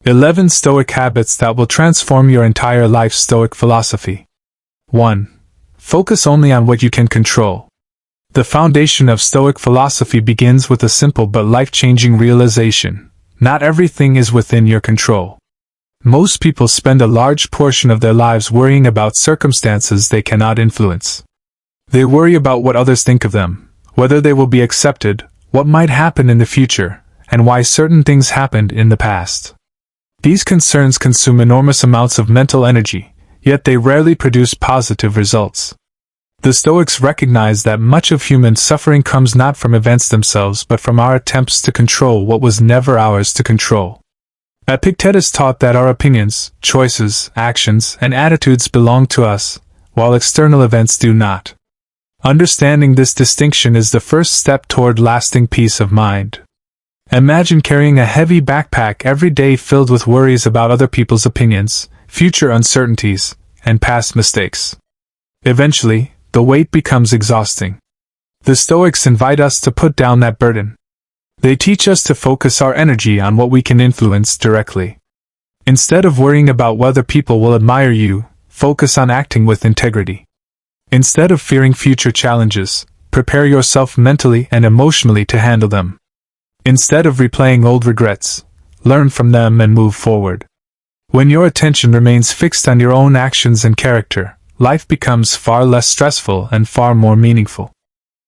11 Stoic Habits that will transform your entire life. Stoic Philosophy. 1. Focus only on what you can control. The foundation of Stoic philosophy begins with a simple but life-changing realization: not everything is within your control. Most people spend a large portion of their lives worrying about circumstances they cannot influence. They worry about what others think of them, whether they will be accepted, what might happen in the future, and why certain things happened in the past. These concerns consume enormous amounts of mental energy, yet they rarely produce positive results. The Stoics recognize that much of human suffering comes not from events themselves but from our attempts to control what was never ours to control. Epictetus taught that our opinions, choices, actions, and attitudes belong to us, while external events do not. Understanding this distinction is the first step toward lasting peace of mind. Imagine carrying a heavy backpack every day filled with worries about other people's opinions, future uncertainties, and past mistakes. Eventually, the weight becomes exhausting. The Stoics invite us to put down that burden. They teach us to focus our energy on what we can influence directly. Instead of worrying about whether people will admire you, focus on acting with integrity. Instead of fearing future challenges, prepare yourself mentally and emotionally to handle them. Instead of replaying old regrets, learn from them and move forward. When your attention remains fixed on your own actions and character, life becomes far less stressful and far more meaningful.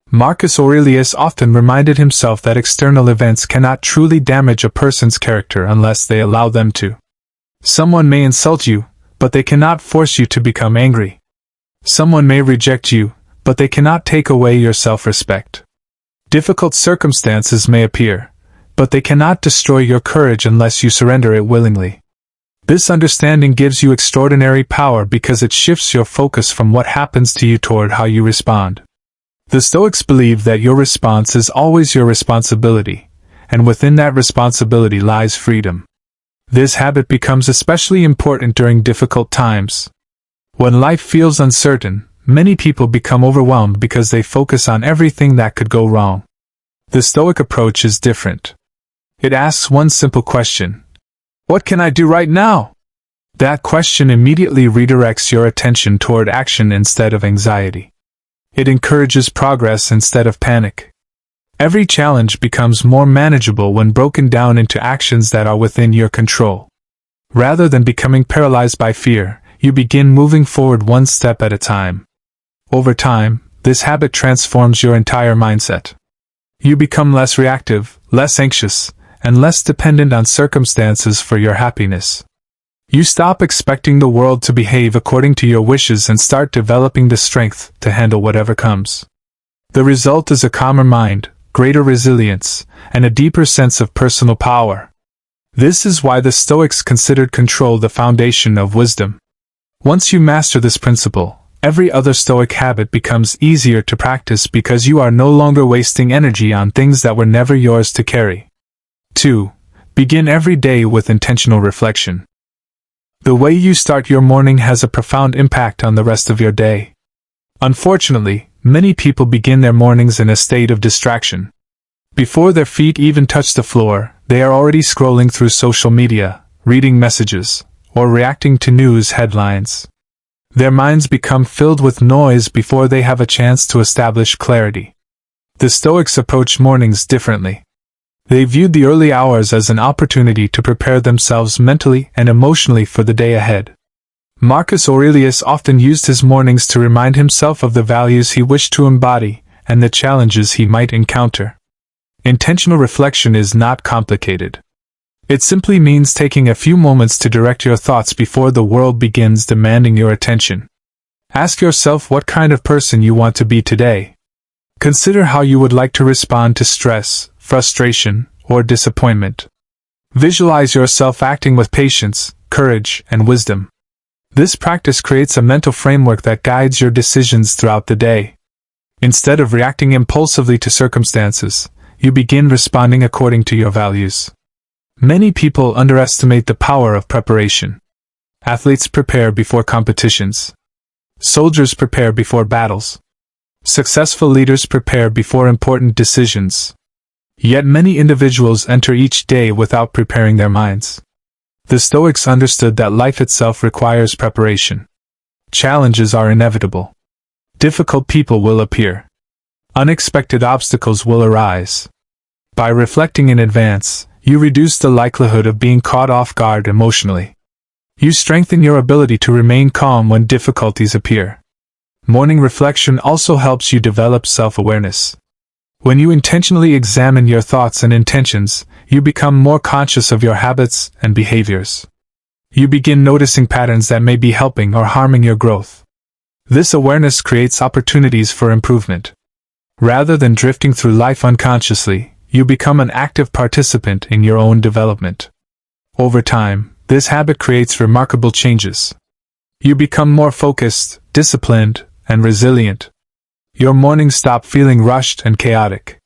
Marcus Aurelius often reminded himself that external events cannot truly damage a person's character unless they allow them to. Someone may insult you, but they cannot force you to become angry. Someone may reject you, but they cannot take away your self-respect. Difficult circumstances may appear, but they cannot destroy your courage unless you surrender it willingly. This understanding gives you extraordinary power because it shifts your focus from what happens to you toward how you respond. The Stoics believe that your response is always your responsibility, and within that responsibility lies freedom. This habit becomes especially important during difficult times. When life feels uncertain, many people become overwhelmed because they focus on everything that could go wrong. The Stoic approach is different. It asks one simple question: what can I do right now? That question immediately redirects your attention toward action instead of anxiety. It encourages progress instead of panic. Every challenge becomes more manageable when broken down into actions that are within your control. Rather than becoming paralyzed by fear, you begin moving forward one step at a time. Over time, this habit transforms your entire mindset. You become less reactive, less anxious, and less dependent on circumstances for your happiness. You stop expecting the world to behave according to your wishes and start developing the strength to handle whatever comes. The result is a calmer mind, greater resilience, and a deeper sense of personal power. This is why the Stoics considered control the foundation of wisdom. Once you master this principle, every other Stoic habit becomes easier to practice because you are no longer wasting energy on things that were never yours to carry. 2. Begin every day with intentional reflection. The way you start your morning has a profound impact on the rest of your day. Unfortunately, many people begin their mornings in a state of distraction. Before their feet even touch the floor, they are already scrolling through social media, reading messages, or reacting to news headlines. Their minds become filled with noise before they have a chance to establish clarity. The Stoics approach mornings differently. They viewed the early hours as an opportunity to prepare themselves mentally and emotionally for the day ahead. Marcus Aurelius often used his mornings to remind himself of the values he wished to embody and the challenges he might encounter. Intentional reflection is not complicated. It simply means taking a few moments to direct your thoughts before the world begins demanding your attention. Ask yourself what kind of person you want to be today. Consider how you would like to respond to stress, frustration, or disappointment. Visualize yourself acting with patience, courage, and wisdom. This practice creates a mental framework that guides your decisions throughout the day. Instead of reacting impulsively to circumstances, you begin responding according to your values. Many people underestimate the power of preparation. Athletes prepare before competitions. Soldiers prepare before battles. Successful leaders prepare before important decisions. Yet many individuals enter each day without preparing their minds. The Stoics understood that life itself requires preparation. Challenges are inevitable. Difficult people will appear. Unexpected obstacles will arise. By reflecting in advance, you reduce the likelihood of being caught off guard emotionally. You strengthen your ability to remain calm when difficulties appear. Morning reflection also helps you develop self-awareness. When you intentionally examine your thoughts and intentions, you become more conscious of your habits and behaviors. You begin noticing patterns that may be helping or harming your growth. This awareness creates opportunities for improvement. Rather than drifting through life unconsciously, you become an active participant in your own development. Over time, this habit creates remarkable changes. You become more focused, disciplined, and resilient. Your mornings stop feeling rushed and chaotic.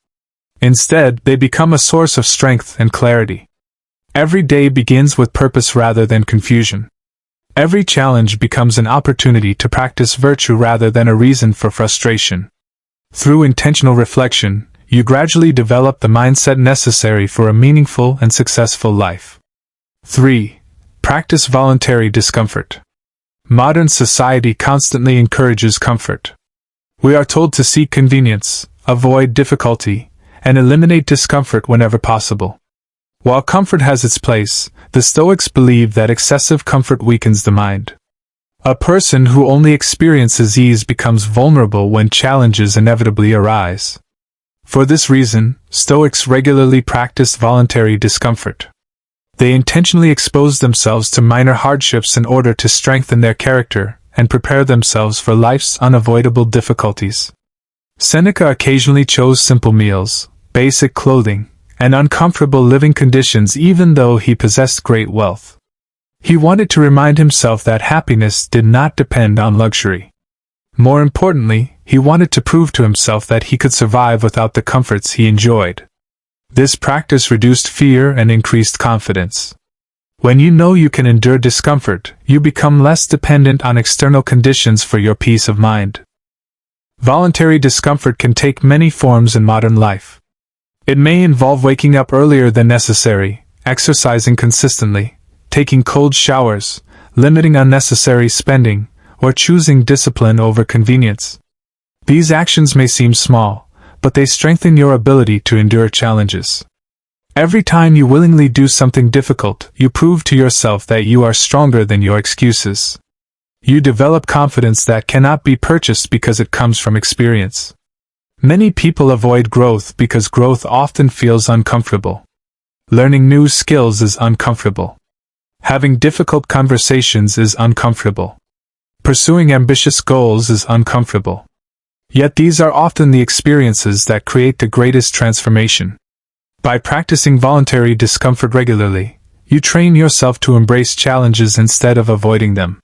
Instead, they become a source of strength and clarity. Every day begins with purpose rather than confusion. Every challenge becomes an opportunity to practice virtue rather than a reason for frustration. Through intentional reflection, you gradually develop the mindset necessary for a meaningful and successful life. 3. Practice voluntary discomfort. Modern society constantly encourages comfort. We are told to seek convenience, avoid difficulty, and eliminate discomfort whenever possible. While comfort has its place, the Stoics believe that excessive comfort weakens the mind. A person who only experiences ease becomes vulnerable when challenges inevitably arise. For this reason, Stoics regularly practice voluntary discomfort. They intentionally expose themselves to minor hardships in order to strengthen their character and prepare themselves for life's unavoidable difficulties. Seneca occasionally chose simple meals, basic clothing, and uncomfortable living conditions even though he possessed great wealth. He wanted to remind himself that happiness did not depend on luxury. More importantly, he wanted to prove to himself that he could survive without the comforts he enjoyed. This practice reduced fear and increased confidence. When you know you can endure discomfort, you become less dependent on external conditions for your peace of mind. Voluntary discomfort can take many forms in modern life. It may involve waking up earlier than necessary, exercising consistently, taking cold showers, limiting unnecessary spending, or choosing discipline over convenience. These actions may seem small, but they strengthen your ability to endure challenges. Every time you willingly do something difficult, you prove to yourself that you are stronger than your excuses. You develop confidence that cannot be purchased because it comes from experience. Many people avoid growth because growth often feels uncomfortable. Learning new skills is uncomfortable. Having difficult conversations is uncomfortable. Pursuing ambitious goals is uncomfortable. Yet these are often the experiences that create the greatest transformation. By practicing voluntary discomfort regularly, you train yourself to embrace challenges instead of avoiding them.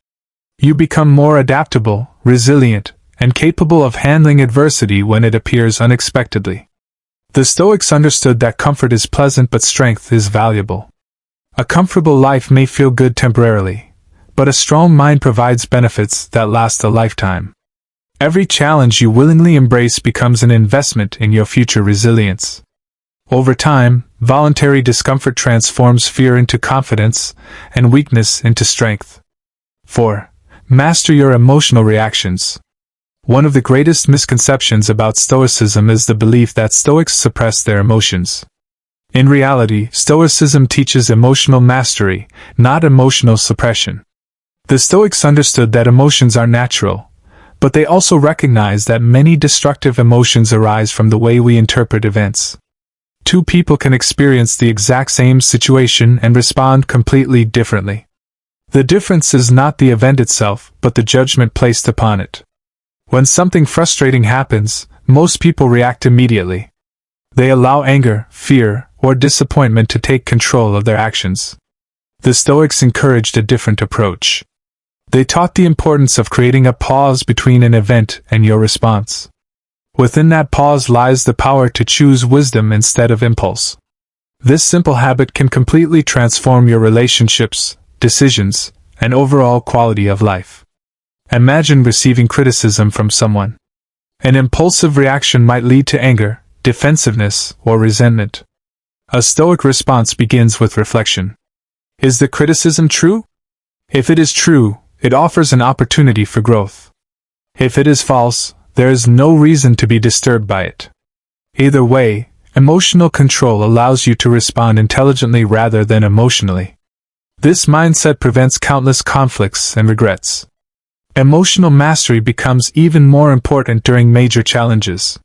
You become more adaptable, resilient, and capable of handling adversity when it appears unexpectedly. The Stoics understood that comfort is pleasant but strength is valuable. A comfortable life may feel good temporarily, but a strong mind provides benefits that last a lifetime. Every challenge you willingly embrace becomes an investment in your future resilience. Over time, voluntary discomfort transforms fear into confidence and weakness into strength. 4. Master your emotional reactions. One of the greatest misconceptions about Stoicism is the belief that Stoics suppress their emotions. In reality, Stoicism teaches emotional mastery, not emotional suppression. The Stoics understood that emotions are natural, but they also recognize that many destructive emotions arise from the way we interpret events. Two people can experience the exact same situation and respond completely differently. The difference is not the event itself, but the judgment placed upon it. When something frustrating happens, most people react immediately. They allow anger, fear, or disappointment to take control of their actions. The Stoics encouraged a different approach. They taught the importance of creating a pause between an event and your response. Within that pause lies the power to choose wisdom instead of impulse. This simple habit can completely transform your relationships, decisions, and overall quality of life. Imagine receiving criticism from someone. An impulsive reaction might lead to anger, defensiveness, or resentment. A Stoic response begins with reflection. Is the criticism true? If it is true, it offers an opportunity for growth. If it is false, there is no reason to be disturbed by it. Either way, emotional control allows you to respond intelligently rather than emotionally. This mindset prevents countless conflicts and regrets. Emotional mastery becomes even more important during major challenges.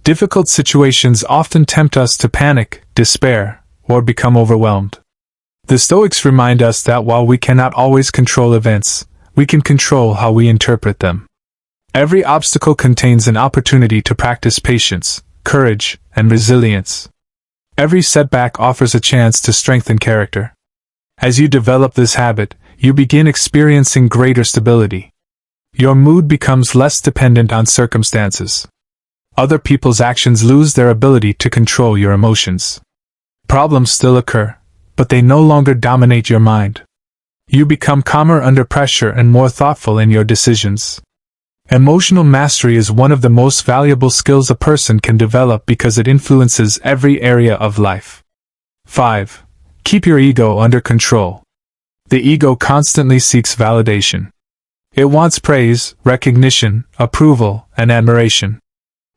Difficult situations often tempt us to panic, despair, or become overwhelmed. The Stoics remind us that while we cannot always control events, we can control how we interpret them. Every obstacle contains an opportunity to practice patience, courage, and resilience. Every setback offers a chance to strengthen character. As you develop this habit, you begin experiencing greater stability. Your mood becomes less dependent on circumstances. Other people's actions lose their ability to control your emotions. Problems still occur, but they no longer dominate your mind. You become calmer under pressure and more thoughtful in your decisions. Emotional mastery is one of the most valuable skills a person can develop because it influences every area of life. 5. Keep your ego under control. The ego constantly seeks validation. It wants praise, recognition, approval, and admiration.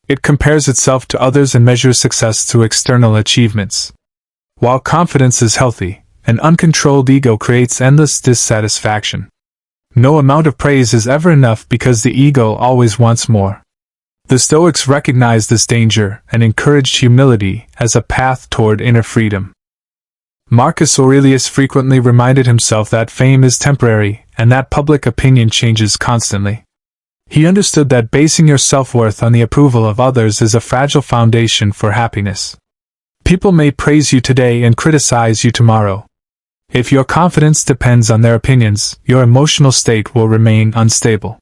It compares itself to others and measures success through external achievements. While confidence is healthy, an uncontrolled ego creates endless dissatisfaction. No amount of praise is ever enough because the ego always wants more. The Stoics recognized this danger and encouraged humility as a path toward inner freedom. Marcus Aurelius frequently reminded himself that fame is temporary and that public opinion changes constantly. He understood that basing your self-worth on the approval of others is a fragile foundation for happiness. People may praise you today and criticize you tomorrow. If your confidence depends on their opinions, your emotional state will remain unstable.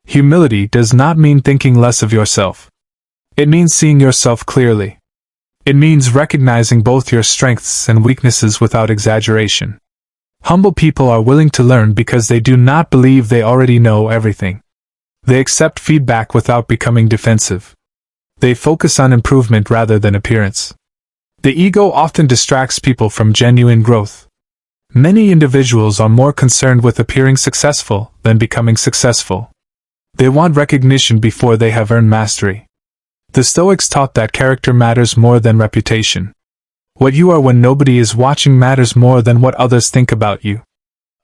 Humility does not mean thinking less of yourself. It means seeing yourself clearly. It means recognizing both your strengths and weaknesses without exaggeration. Humble people are willing to learn because they do not believe they already know everything. They accept feedback without becoming defensive. They focus on improvement rather than appearance. The ego often distracts people from genuine growth. Many individuals are more concerned with appearing successful than becoming successful. They want recognition before they have earned mastery. The Stoics taught that character matters more than reputation. What you are when nobody is watching matters more than what others think about you.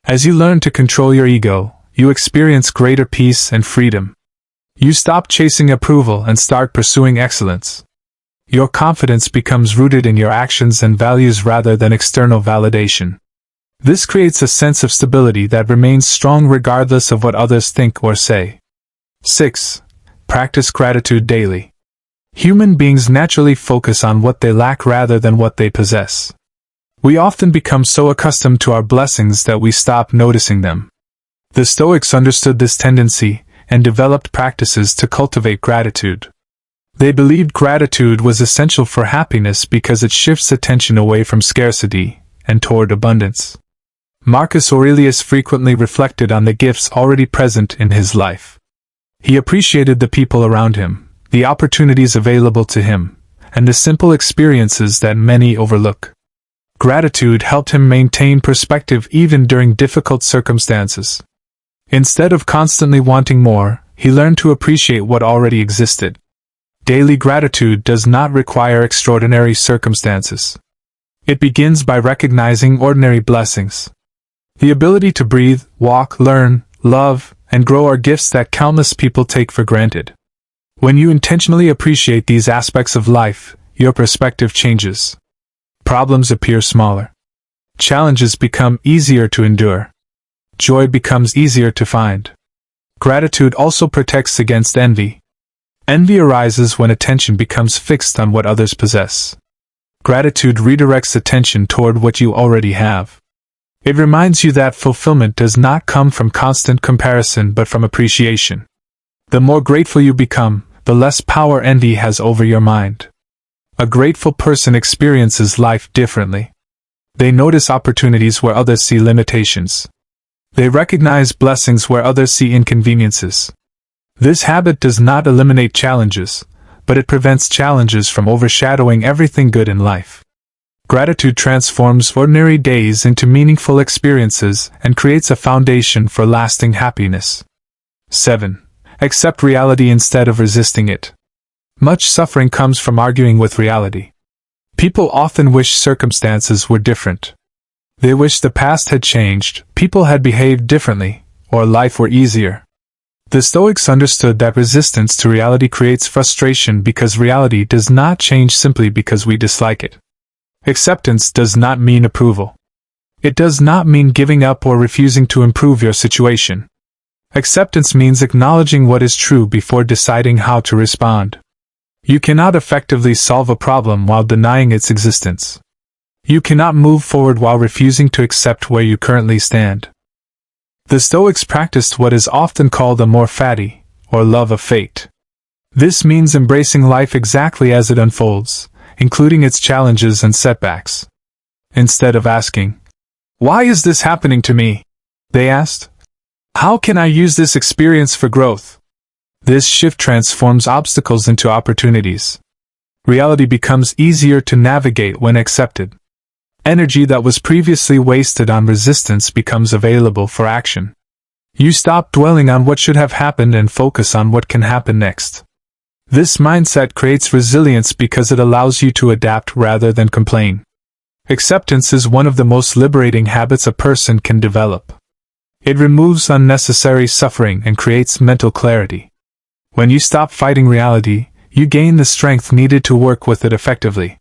As you learn to control your ego, you experience greater peace and freedom. You stop chasing approval and start pursuing excellence. Your confidence becomes rooted in your actions and values rather than external validation. This creates a sense of stability that remains strong regardless of what others think or say. 6. Practice gratitude daily. Human beings naturally focus on what they lack rather than what they possess. We often become so accustomed to our blessings that we stop noticing them. The Stoics understood this tendency and developed practices to cultivate gratitude. They believed gratitude was essential for happiness because it shifts attention away from scarcity and toward abundance. Marcus Aurelius frequently reflected on the gifts already present in his life. He appreciated the people around him, the opportunities available to him, and the simple experiences that many overlook. Gratitude helped him maintain perspective even during difficult circumstances. Instead of constantly wanting more, he learned to appreciate what already existed. Daily gratitude does not require extraordinary circumstances. It begins by recognizing ordinary blessings. The ability to breathe, walk, learn, love, and grow are gifts that countless people take for granted. When you intentionally appreciate these aspects of life, your perspective changes. Problems appear smaller. Challenges become easier to endure. Joy becomes easier to find. Gratitude also protects against envy. Envy arises when attention becomes fixed on what others possess. Gratitude redirects attention toward what you already have. It reminds you that fulfillment does not come from constant comparison but from appreciation. The more grateful you become, the less power envy has over your mind. A grateful person experiences life differently. They notice opportunities where others see limitations. They recognize blessings where others see inconveniences. This habit does not eliminate challenges, but it prevents challenges from overshadowing everything good in life. Gratitude transforms ordinary days into meaningful experiences and creates a foundation for lasting happiness. 7. Accept reality instead of resisting it. Much suffering comes from arguing with reality. People often wish circumstances were different. They wish the past had changed, people had behaved differently, or life were easier. The Stoics understood that resistance to reality creates frustration because reality does not change simply because we dislike it. Acceptance does not mean approval. It does not mean giving up or refusing to improve your situation. Acceptance means acknowledging what is true before deciding how to respond. You cannot effectively solve a problem while denying its existence. You cannot move forward while refusing to accept where you currently stand. The Stoics practiced what is often called amor fati, or love of fate. This means embracing life exactly as it unfolds, including its challenges and setbacks. Instead of asking, "Why is this happening to me?" they asked, "How can I use this experience for growth?" This shift transforms obstacles into opportunities. Reality becomes easier to navigate when accepted. Energy that was previously wasted on resistance becomes available for action. You stop dwelling on what should have happened and focus on what can happen next. This mindset creates resilience because it allows you to adapt rather than complain. Acceptance is one of the most liberating habits a person can develop. It removes unnecessary suffering and creates mental clarity. When you stop fighting reality, you gain the strength needed to work with it effectively.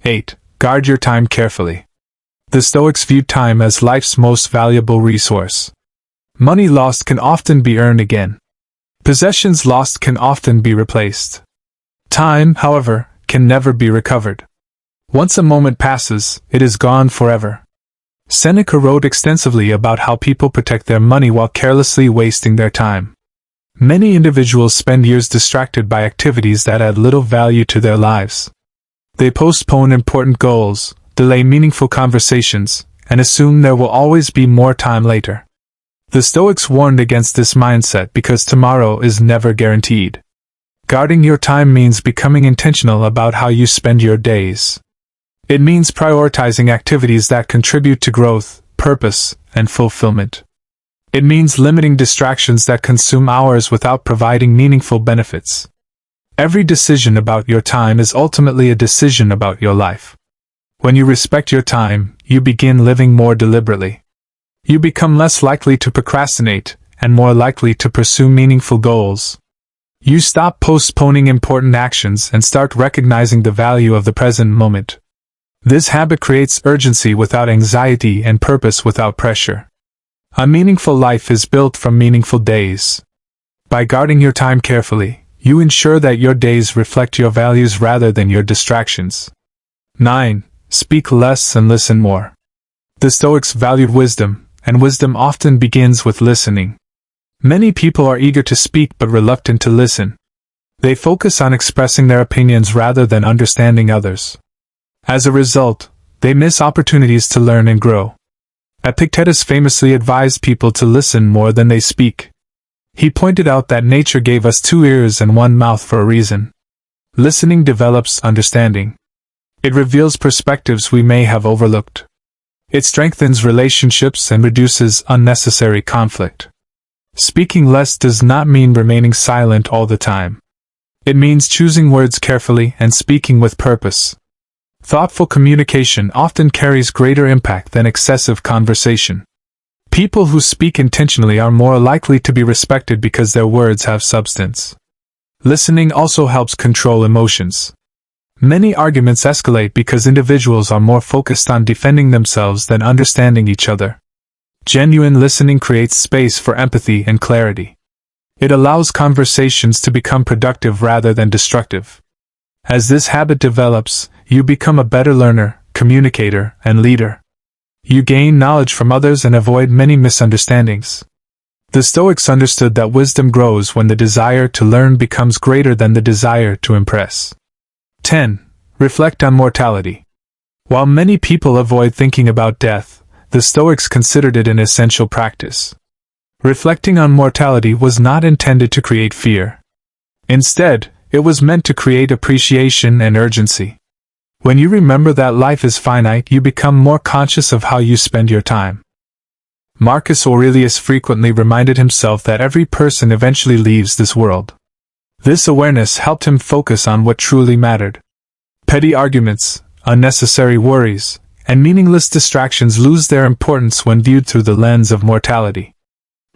8. Guard your time carefully. The Stoics viewed time as life's most valuable resource. Money lost can often be earned again. Possessions lost can often be replaced. Time, however, can never be recovered. Once a moment passes, it is gone forever. Seneca wrote extensively about how people protect their money while carelessly wasting their time. Many individuals spend years distracted by activities that add little value to their lives. They postpone important goals, delay meaningful conversations, and assume there will always be more time later. The Stoics warned against this mindset because tomorrow is never guaranteed. Guarding your time means becoming intentional about how you spend your days. It means prioritizing activities that contribute to growth, purpose, and fulfillment. It means limiting distractions that consume hours without providing meaningful benefits. Every decision about your time is ultimately a decision about your life. When you respect your time, you begin living more deliberately. You become less likely to procrastinate, and more likely to pursue meaningful goals. You stop postponing important actions and start recognizing the value of the present moment. This habit creates urgency without anxiety and purpose without pressure. A meaningful life is built from meaningful days. By guarding your time carefully, you ensure that your days reflect your values rather than your distractions. 9. Speak less and listen more. The Stoics valued wisdom, and wisdom often begins with listening. Many people are eager to speak but reluctant to listen. They focus on expressing their opinions rather than understanding others. As a result, they miss opportunities to learn and grow. Epictetus famously advised people to listen more than they speak. He pointed out that nature gave us 2 ears and 1 mouth for a reason. Listening develops understanding. It reveals perspectives we may have overlooked. It strengthens relationships and reduces unnecessary conflict. Speaking less does not mean remaining silent all the time. It means choosing words carefully and speaking with purpose. Thoughtful communication often carries greater impact than excessive conversation. People who speak intentionally are more likely to be respected because their words have substance. Listening also helps control emotions. Many arguments escalate because individuals are more focused on defending themselves than understanding each other. Genuine listening creates space for empathy and clarity. It allows conversations to become productive rather than destructive. As this habit develops, you become a better learner, communicator, and leader. You gain knowledge from others and avoid many misunderstandings. The Stoics understood that wisdom grows when the desire to learn becomes greater than the desire to impress. 10. Reflect on mortality. While many people avoid thinking about death, the Stoics considered it an essential practice. Reflecting on mortality was not intended to create fear. Instead, it was meant to create appreciation and urgency. When you remember that life is finite, you become more conscious of how you spend your time. Marcus Aurelius frequently reminded himself that every person eventually leaves this world. This awareness helped him focus on what truly mattered. Petty arguments, unnecessary worries, and meaningless distractions lose their importance when viewed through the lens of mortality.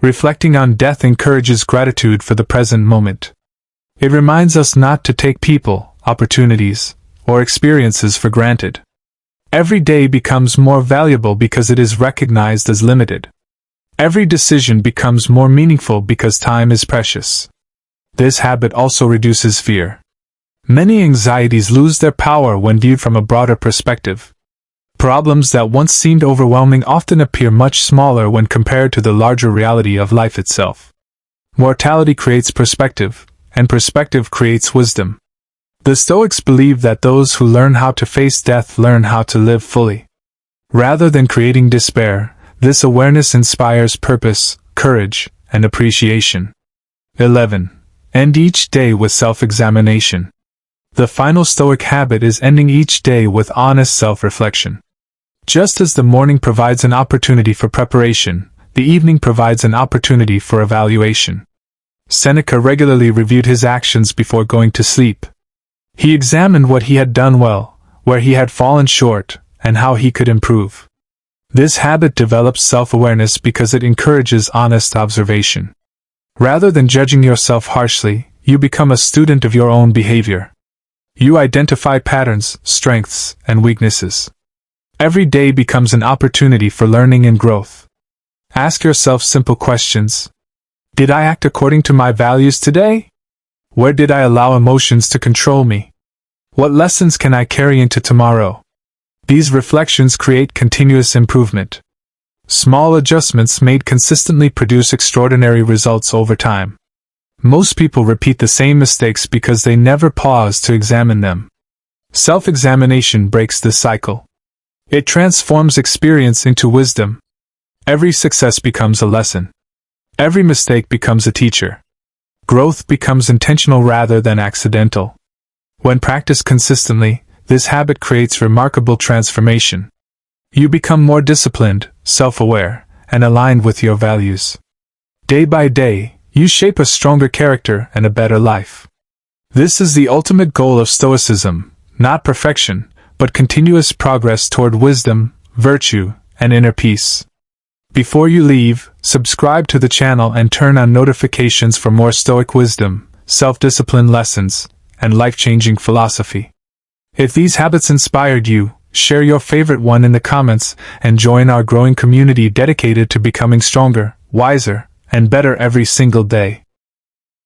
Reflecting on death encourages gratitude for the present moment. It reminds us not to take people, opportunities, or experiences for granted. Every day becomes more valuable because it is recognized as limited. Every decision becomes more meaningful because time is precious. This habit also reduces fear. Many anxieties lose their power when viewed from a broader perspective. Problems that once seemed overwhelming often appear much smaller when compared to the larger reality of life itself. Mortality creates perspective, and perspective creates wisdom. The Stoics believe that those who learn how to face death learn how to live fully. Rather than creating despair, this awareness inspires purpose, courage, and appreciation. 11. End each day with self-examination. The final Stoic habit is ending each day with honest self-reflection. Just as the morning provides an opportunity for preparation, the evening provides an opportunity for evaluation. Seneca regularly reviewed his actions before going to sleep. He examined what he had done well, where he had fallen short, and how he could improve. This habit develops self-awareness because it encourages honest observation. Rather than judging yourself harshly, you become a student of your own behavior. You identify patterns, strengths, and weaknesses. Every day becomes an opportunity for learning and growth. Ask yourself simple questions. Did I act according to my values today? Where did I allow emotions to control me? What lessons can I carry into tomorrow? These reflections create continuous improvement. Small adjustments made consistently produce extraordinary results over time. Most people repeat the same mistakes because they never pause to examine them. Self-examination breaks this cycle. It transforms experience into wisdom. Every success becomes a lesson. Every mistake becomes a teacher. Growth becomes intentional rather than accidental. When practiced consistently, this habit creates remarkable transformation. You become more disciplined, self-aware, and aligned with your values. Day by day, you shape a stronger character and a better life. This is the ultimate goal of Stoicism, not perfection, but continuous progress toward wisdom, virtue, and inner peace. Before you leave, subscribe to the channel and turn on notifications for more Stoic wisdom, self-discipline lessons, and life-changing philosophy. If these habits inspired you, share your favorite one in the comments and join our growing community dedicated to becoming stronger, wiser, and better every single day.